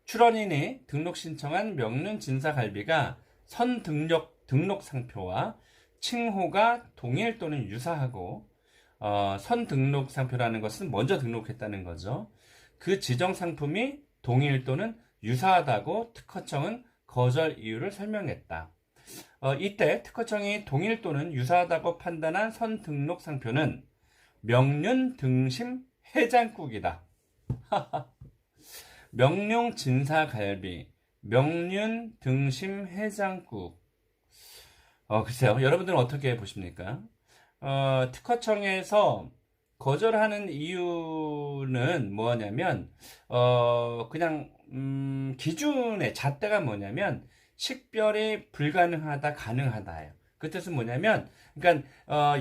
출원인이 등록 신청한 명륜 진사갈비가 등록 상표와 칭호가 동일 또는 유사하고 선등록 상표라는 것은 먼저 등록했다는 거죠. 그 지정 상품이 동일 또는 유사하다고 특허청은 거절 이유를 설명했다. 이때 특허청이 동일 또는 유사하다고 판단한 선등록 상표는 명륜 등심 해장국이다. 명륜 진사갈비, 명륜 등심 해장국. 글쎄요. 여러분들은 어떻게 보십니까? 특허청에서 거절하는 이유는 뭐냐면, 그냥, 기준의 잣대가 뭐냐면, 식별이 불가능하다, 가능하다예요. 그 뜻은 뭐냐면, 그러니까,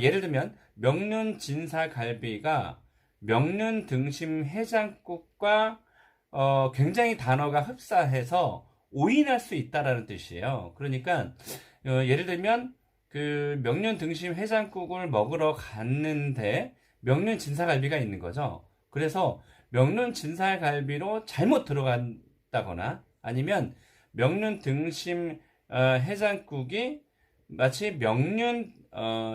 예를 들면, 명륜 진사갈비가 명륜 등심 해장국과 굉장히 단어가 흡사해서 오인할 수 있다라는 뜻이에요. 그러니까, 예를 들면, 그 명륜 등심 해장국을 먹으러 갔는데 명륜 진사갈비가 있는 거죠. 그래서 명륜 진사갈비로 잘못 들어간다거나 아니면 명륜 등심 해장국이 마치 명륜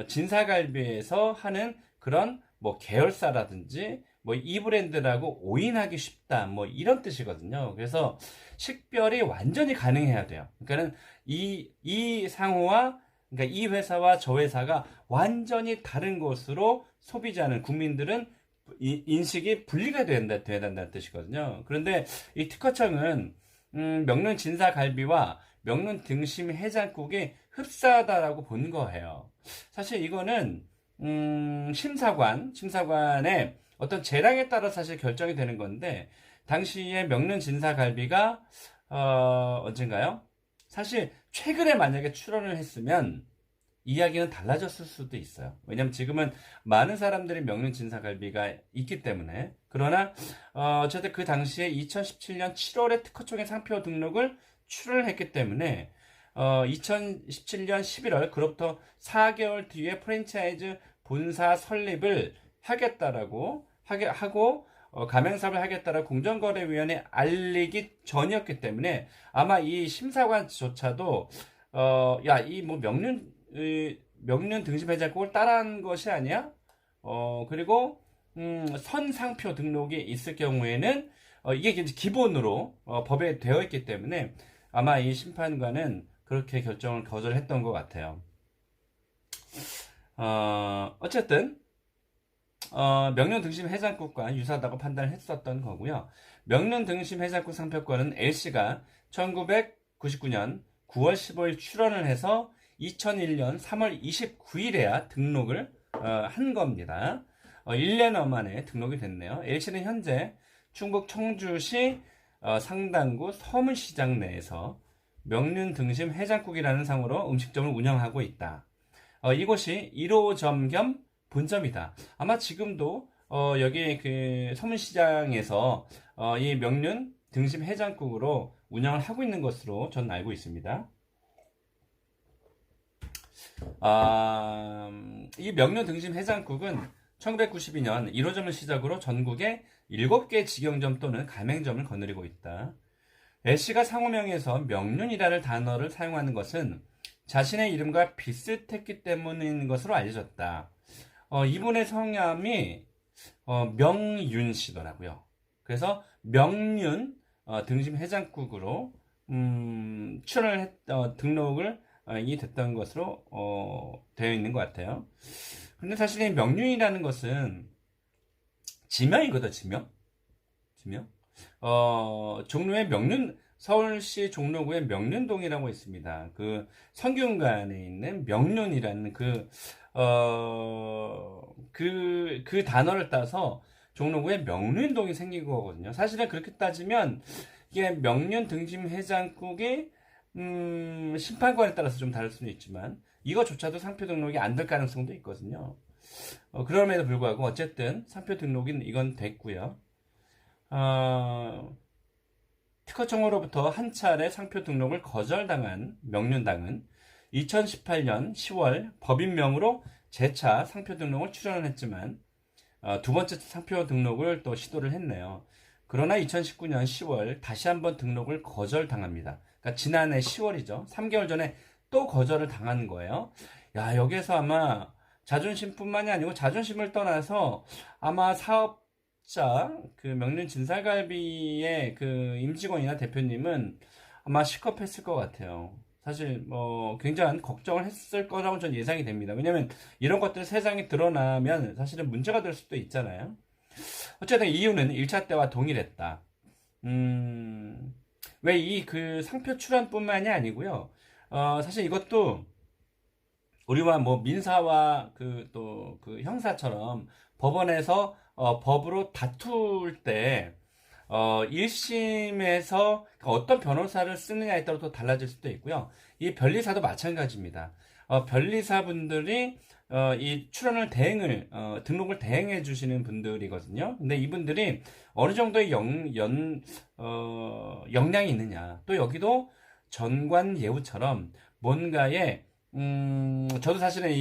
진사갈비에서 하는 그런 뭐 계열사라든지 뭐 이 브랜드라고 오인하기 쉽다 뭐 이런 뜻이거든요. 그래서 식별이 완전히 가능해야 돼요. 그러니까는 이 상호와 그러니까 이 회사와 저 회사가 완전히 다른 것으로 소비자는 국민들은 인식이 분리가 돼야 된다는 뜻이거든요. 그런데 이 특허청은 명륜 진사갈비와 명륜 등심 해장국이 흡사하다라고 본 거예요. 사실 이거는 심사관의 어떤 재량에 따라 사실 결정이 되는 건데 당시에 명륜 진사갈비가 언젠가요? 사실 최근에 만약에 출원을 했으면 이야기는 달라졌을 수도 있어요. 왜냐면 지금은 많은 사람들이 명륜 진사갈비가 있기 때문에. 그러나 어쨌든 그 당시에 2017년 7월에 특허청의 상표 등록을 출원을 했기 때문에 2017년 11월 그로부터 4개월 뒤에 프랜차이즈 본사 설립을 하겠다라고 하고 가맹사업을 하겠다라고 공정거래위원회에 알리기 전이었기 때문에 아마 이 심사관조차도 이 뭐 명륜 등심 해장국을 따라한 것이 아니야? 그리고 선상표 등록이 있을 경우에는 이게 이제 기본으로 법에 되어 있기 때문에 아마 이 심판관은 그렇게 결정을 거절했던 것 같아요. 어쨌든 명륜 등심 해장국과 유사하다고 판단을 했었던 거고요. 명륜 등심 해장국 상표권은 L씨가 1999년 9월 15일 출원을 해서 2001년 3월 29일에야 등록을 한 겁니다. 1년 만에 등록이 됐네요. L씨는 현재 충북 청주시 상당구 서문시장 내에서 명륜 등심 해장국이라는 상호로 음식점을 운영하고 있다. 이곳이 1호점 겸 본점이다. 아마 지금도 여기 그 서문시장에서 이 명륜 등심 해장국으로 운영을 하고 있는 것으로 저는 알고 있습니다. 이 명륜 등심 해장국은 1992년 1호점을 시작으로 전국에 7개 직영점 또는 가맹점을 거느리고 있다. L씨가 상호명에서 명륜이라는 단어를 사용하는 것은 자신의 이름과 비슷했기 때문인 것으로 알려졌다. 이분의 성함이 명윤 씨더라고요. 그래서 명륜 등심 해장국으로 등록을 이 됐던 것으로 되어 있는 것 같아요. 근데 사실 이 명륜이라는 것은 지명이거든, 지명. 종로에 서울시 종로구에 명륜동이라고 있습니다. 그 성균관에 있는 명륜이라는 그 단어를 따서 종로구에 명륜동이 생긴 거거든요. 사실은 그렇게 따지면 이게 명륜 등심 해장국이 심판관에 따라서 좀 다를 수는 있지만 이거조차도 상표 등록이 안 될 가능성도 있거든요. 그럼에도 불구하고 어쨌든 상표 등록은 이건 됐고요. 특허청으로부터 한 차례 상표 등록을 거절당한 명륜당은 2018년 10월 법인명으로 재차 상표 등록을 출원했지만 두 번째 상표 등록을 또 시도를 했네요. 그러나 2019년 10월 다시 한번 등록을 거절당합니다. 그러니까 지난해 10월이죠. 3개월 전에 또 거절을 당한 거예요. 야, 여기에서 아마 자존심뿐만이 아니고 자존심을 떠나서 아마 사업자, 그 명륜 진사갈비의 그 임직원이나 대표님은 아마 실컷했을 것 같아요. 사실 뭐 굉장한 걱정을 했을 거라고 전 예상이 됩니다. 왜냐면 이런 것들이 세상에 드러나면 사실은 문제가 될 수도 있잖아요. 어쨌든 이유는 1차 때와 동일했다. 왜 이 그 상표 출원뿐만이 아니고요. 사실 이것도 우리와 뭐 민사와 그 또 그 형사처럼 법원에서 법으로 다툴 때 1심에서 어떤 변호사를 쓰느냐에 따라 또 달라질 수도 있고요. 이 변리사도 마찬가지입니다. 변리사분들이 이 출원을 등록을 대행해 주시는 분들이거든요. 근데 이분들이 어느 정도의 역량이 있느냐. 또 여기도 전관 예우처럼 뭔가에 저도 사실은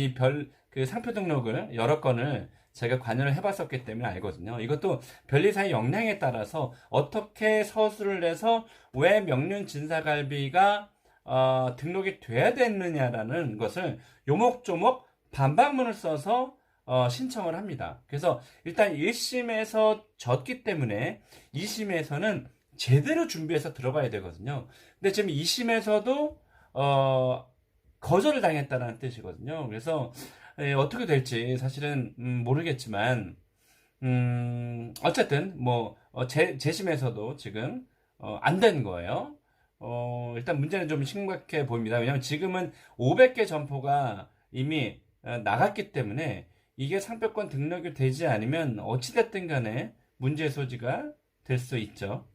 그 상표 등록을 여러 건을 제가 관여를 해봤었기 때문에 알거든요. 이것도 변리사의 역량에 따라서 어떻게 서술을 해서 왜 명륜 진사갈비가 등록이 돼야 되느냐라는 것을 요목조목 반박문을 써서 신청을 합니다. 그래서 일단 1심에서 졌기 때문에 2심에서는 제대로 준비해서 들어가야 되거든요. 근데 지금 2심에서도 거절을 당했다는 뜻이거든요. 그래서 어떻게 될지 사실은 모르겠지만 어쨌든 뭐 재심에서도 지금 안 된 거예요. 일단 문제는 좀 심각해 보입니다. 왜냐하면 지금은 500개 점포가 이미 나갔기 때문에 이게 상표권 등록이 되지 않으면 어찌됐든 간에 문제 소지가 될 수 있죠.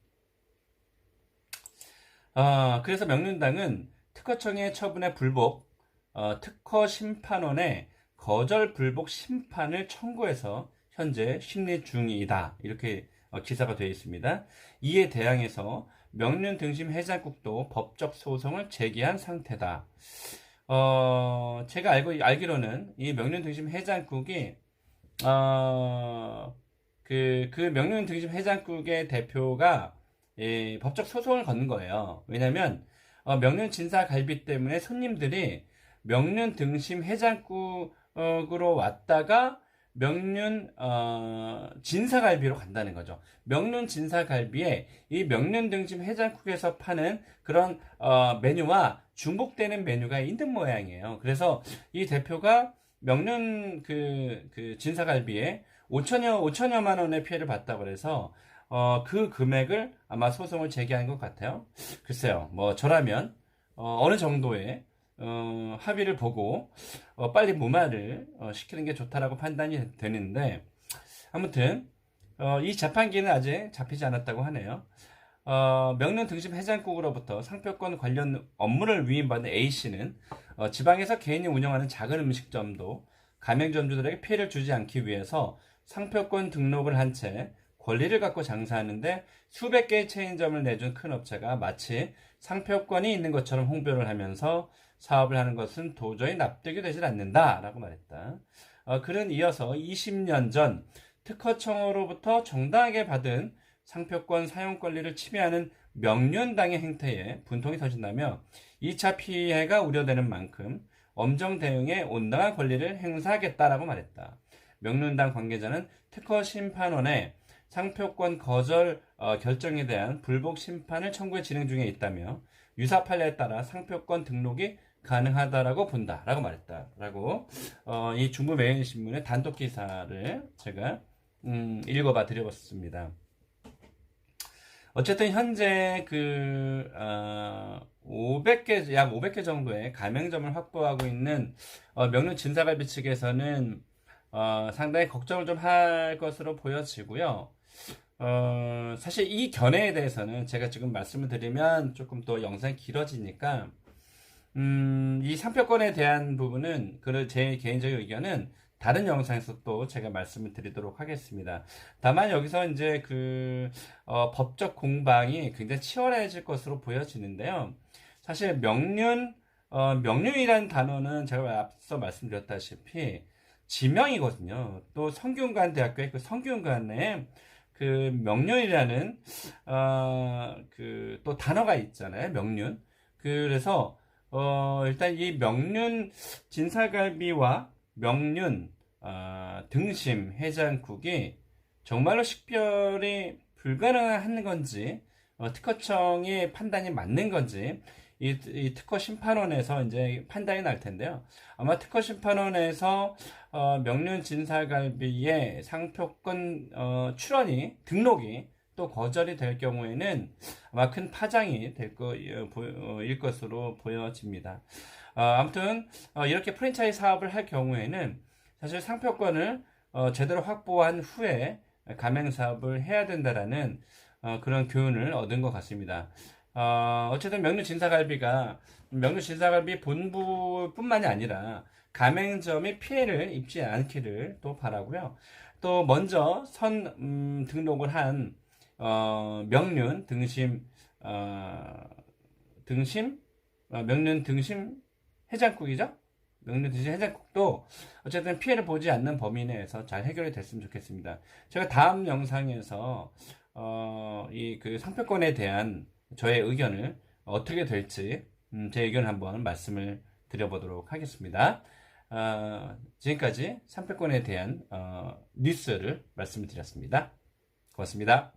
그래서 명륜당은 특허청의 처분에 불복, 특허심판원에 거절 불복 심판을 청구해서 현재 심리 중이다. 이렇게 기사가 되어 있습니다. 이에 대항해서 명륜 등심 해장국도 법적 소송을 제기한 상태다. 제가 알기로는 이 명륜 등심 해장국이 그 명륜 등심 해장국의 대표가 법적 소송을 거는 거예요. 왜냐면 명륜 진사갈비 때문에 손님들이 명륜 등심 해장국으로 왔다가 명륜 진사갈비로 간다는 거죠. 명륜 진사갈비에 이 명륜 등심 해장국에서 파는 그런 메뉴와 중복되는 메뉴가 있는 모양이에요. 그래서 이 대표가 명륜 그 진사갈비에 5천여만 원의 피해를 봤다고 그래서 그 금액을 아마 소송을 제기한 것 같아요. 글쎄요, 뭐 저라면 어느 정도의 합의를 보고 빨리 무마를 시키는 게 좋다라고 판단이 되는데, 아무튼 이 재판기는 아직 잡히지 않았다고 하네요. 명륜 등심 해장국으로부터 상표권 관련 업무를 위임받은 A씨는 지방에서 개인이 운영하는 작은 음식점도 가맹점주들에게 피해를 주지 않기 위해서 상표권 등록을 한 채 권리를 갖고 장사하는데 수백 개의 체인점을 내준 큰 업체가 마치 상표권이 있는 것처럼 홍보를 하면서 사업을 하는 것은 도저히 납득이 되질 않는다라고 말했다. 그는 이어서 20년 전 특허청으로부터 정당하게 받은 상표권 사용 권리를 침해하는 명륜당의 행태에 분통이 터진다며 2차 피해가 우려되는 만큼 엄정 대응에 온당한 권리를 행사하겠다라고 말했다. 명륜당 관계자는 특허심판원에 상표권 거절 결정에 대한 불복 심판을 청구해 진행 중에 있다며 유사 판례에 따라 상표권 등록이 가능하다라고 본다라고 말했다라고 이 중부 매일신문의 단독 기사를 제가 읽어봐 드려봤습니다. 어쨌든 현재 그 500개 약 500개 정도의 가맹점을 확보하고 있는 명륜 진사갈비 측에서는 상당히 걱정을 좀 할 것으로 보여지고요. 사실 이 견해에 대해서는 제가 지금 말씀을 드리면 조금 또 영상이 길어지니까 이 상표권에 대한 부분은 제 개인적인 의견은 다른 영상에서 또 제가 말씀을 드리도록 하겠습니다. 다만 여기서 이제 법적 공방이 굉장히 치열해질 것으로 보여지는데요. 사실 명륜이라는 단어는 제가 앞서 말씀드렸다시피 지명이거든요. 또 성균관 대학교의 그 성균관에 그 명륜이라는 그 또 단어가 있잖아요. 명륜. 그래서 일단 이 명륜 진사갈비와 명륜 등심 해장국이 정말로 식별이 불가능한 건지 특허청의 판단이 맞는 건지 이 특허 심판원에서 이제 판단이 날 텐데요. 아마 특허 심판원에서 명륜 진사갈비의 상표권 출원이 등록이 또 거절이 될 경우에는 아마 큰 파장이 일 것으로 보여집니다. 아무튼 이렇게 프랜차이즈 사업을 할 경우에는 사실 상표권을 제대로 확보한 후에 가맹 사업을 해야 된다라는 그런 교훈을 얻은 것 같습니다. 어쨌든 명륜 진사갈비 본부뿐만이 아니라 가맹점이 피해를 입지 않기를 또 바라고요. 또 먼저 등록을 한 명륜 명륜 등심 해장국이죠. 명륜 등심 해장국도 어쨌든 피해를 보지 않는 범위 내에서 잘 해결이 됐으면 좋겠습니다. 제가 다음 영상에서 이 그 상표권에 대한 저의 의견을 어떻게 될지 제 의견을 한번 말씀을 드려보도록 하겠습니다. 지금까지 상표권에 대한 뉴스를 말씀드렸습니다. 고맙습니다.